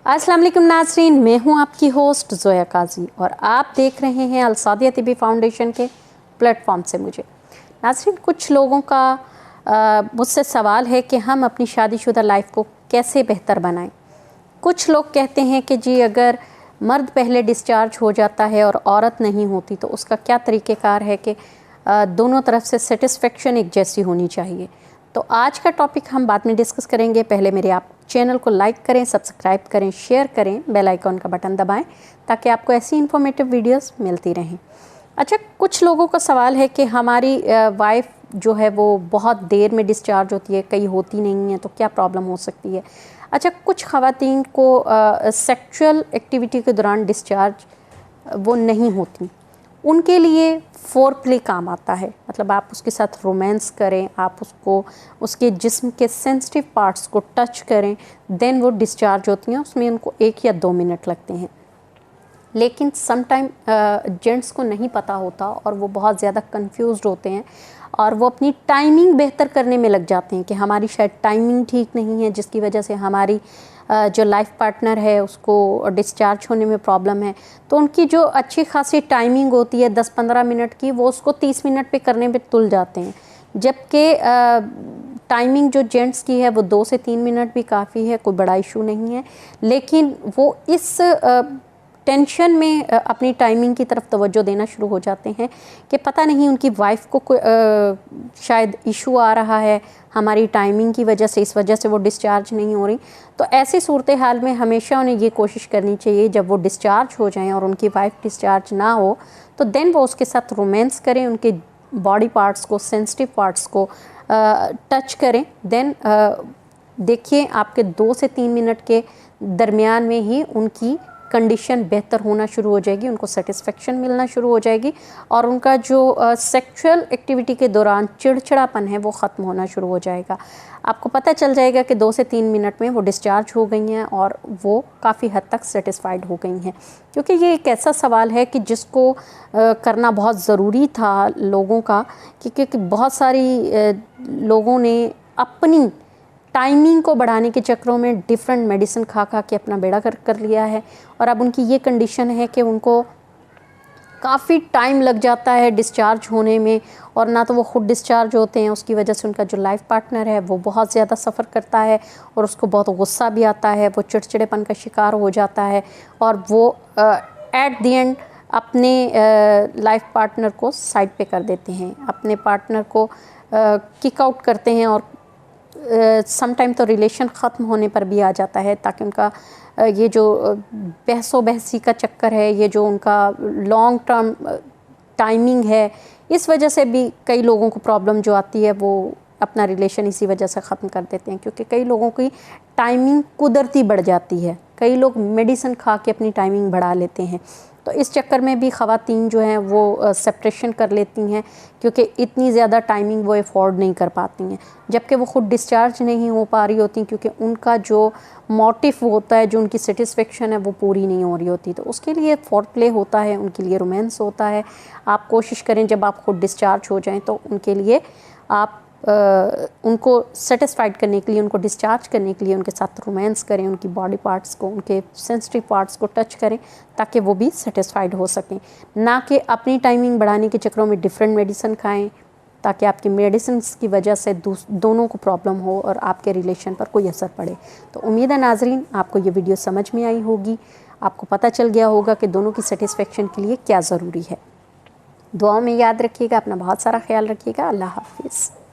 अस्सलाम वालेकुम नाज़रीन, मैं हूं आपकी होस्ट ज़ोया काजी और आप देख रहे हैं अल सादिया तिबी फाउंडेशन के प्लेटफॉर्म से मुझे। नाज़रीन, कुछ लोगों का मुझसे सवाल है कि हम अपनी शादीशुदा लाइफ को कैसे बेहतर बनाएं। कुछ लोग कहते हैं कि जी अगर मर्द पहले डिस्चार्ज हो जाता है और औरत नहीं होती तो उसका क्या तरीक़ेकार है कि दोनों तरफ से सेटिस्फेक्शन एक जैसी होनी चाहिए। तो आज का टॉपिक हम बाद में डिस्कस करेंगे। पहले मेरे आप चैनल को लाइक करें, सब्सक्राइब करें, शेयर करें, बेल आइकॉन का बटन दबाएं ताकि आपको ऐसी इन्फॉर्मेटिव वीडियोस मिलती रहें। अच्छा, कुछ लोगों का सवाल है कि हमारी वाइफ जो है वो बहुत देर में डिस्चार्ज होती है, कई होती नहीं है, तो क्या प्रॉब्लम हो सकती है। अच्छा, कुछ ख़वातीन को सेक्सुअल एक्टिविटी के दौरान डिस्चार्ज वो नहीं होती, उनके लिए फोर प्ले काम आता है। मतलब आप उसके साथ रोमांस करें, आप उसको उसके जिस्म के सेंसिटिव पार्ट्स को टच करें, देन वो डिस्चार्ज होती हैं। उसमें उनको 1 या 2 मिनट लगते हैं। लेकिन सम टाइम जेंट्स को नहीं पता होता और वो बहुत ज़्यादा कंफ्यूज्ड होते हैं और वो अपनी टाइमिंग बेहतर करने में लग जाते हैं कि हमारी शायद टाइमिंग ठीक नहीं है, जिसकी वजह से हमारी जो लाइफ पार्टनर है उसको डिस्चार्ज होने में प्रॉब्लम है। तो उनकी जो अच्छी खासी टाइमिंग होती है 10-15 मिनट की, वो उसको 30 मिनट पे करने में तुल जाते हैं। जबकि टाइमिंग जो जेंट्स की है वो 2 से 3 मिनट भी काफ़ी है, कोई बड़ा इशू नहीं है। लेकिन वो इस टेंशन में अपनी टाइमिंग की तरफ तवज्जो देना शुरू हो जाते हैं कि पता नहीं उनकी वाइफ को शायद इशू आ रहा है हमारी टाइमिंग की वजह से, इस वजह से वो डिस्चार्ज नहीं हो रही। तो ऐसी सूरत हाल में हमेशा उन्हें ये कोशिश करनी चाहिए, जब वो डिस्चार्ज हो जाएं और उनकी वाइफ डिस्चार्ज ना हो तो देन वो उसके साथ रोमांस करें, उनके बॉडी पार्ट्स को, सेंसिटिव पार्ट्स को टच करें। देन देखिए आपके 2 से 3 मिनट के दरमियान में ही उनकी कंडीशन बेहतर होना शुरू हो जाएगी, उनको सेटिस्फेक्शन मिलना शुरू हो जाएगी और उनका जो सेक्सुअल एक्टिविटी के दौरान चिड़चिड़ापन है वो ख़त्म होना शुरू हो जाएगा। आपको पता चल जाएगा कि 2 से 3 मिनट में वो डिस्चार्ज हो गई हैं और वो काफ़ी हद तक सेटिस्फाइड हो गई हैं। क्योंकि ये एक ऐसा सवाल है कि जिसको करना बहुत ज़रूरी था लोगों का, क्योंकि बहुत सारी लोगों ने अपनी टाइमिंग को बढ़ाने के चक्रों में डिफरेंट मेडिसिन खा के अपना बेड़ा कर लिया है और अब उनकी ये कंडीशन है कि उनको काफ़ी टाइम लग जाता है डिस्चार्ज होने में और ना तो वो ख़ुद डिस्चार्ज होते हैं, उसकी वजह से उनका जो लाइफ पार्टनर है वो बहुत ज़्यादा सफ़र करता है और उसको बहुत गुस्सा भी आता है, वो चिड़चिड़ेपन का शिकार हो जाता है और वो एट द एंड अपने लाइफ पार्टनर को साइड पे कर देते हैं, अपने पार्टनर को किक आउट करते हैं और समटाइम तो रिलेशन ख़त्म होने पर भी आ जाता है, ताकि उनका ये जो बहसो बहसी का चक्कर है, ये जो उनका लॉन्ग टर्म टाइमिंग है, इस वजह से भी कई लोगों को प्रॉब्लम जो आती है वो अपना रिलेशन इसी वजह से ख़त्म कर देते हैं। क्योंकि कई लोगों की टाइमिंग कुदरती बढ़ जाती है, कई लोग मेडिसिन खा के अपनी टाइमिंग बढ़ा लेते हैं। तो इस चक्कर में भी ख़वातीन जो हैं वो सेपरेशन कर लेती हैं क्योंकि इतनी ज़्यादा टाइमिंग वो अफोर्ड नहीं कर पाती हैं, जबकि वो ख़ुद डिस्चार्ज नहीं हो पा रही होती क्योंकि उनका जो मोटिव होता है, जो उनकी सेटिस्फेक्शन है वो पूरी नहीं हो रही होती। तो उसके लिए फोर प्ले होता है, उनके लिए रोमांस होता है। आप कोशिश करें जब आप ख़ुद डिस्चार्ज हो जाएँ तो उनके लिए आप उनको सेटिस्फाइड करने के लिए, उनको डिस्चार्ज करने के लिए उनके साथ रोमांस करें, उनकी बॉडी पार्ट्स को, उनके सेंसिटिव पार्ट्स को टच करें ताकि वो भी सेटिस्फाइड हो सकें, ना कि अपनी टाइमिंग बढ़ाने के चक्रों में डिफरेंट मेडिसिन खाएं ताकि आपकी मेडिसिन की वजह से दोनों को प्रॉब्लम हो और आपके रिलेशन पर कोई असर पड़े। तो उम्मीद है नाजरीन आपको ये वीडियो समझ में आई होगी, आपको पता चल गया होगा कि दोनों की सेटिस्फेक्शन के लिए क्या ज़रूरी है। दुआओं में याद रखिएगा, अपना बहुत सारा ख्याल रखिएगा। अल्लाह हाफिज़।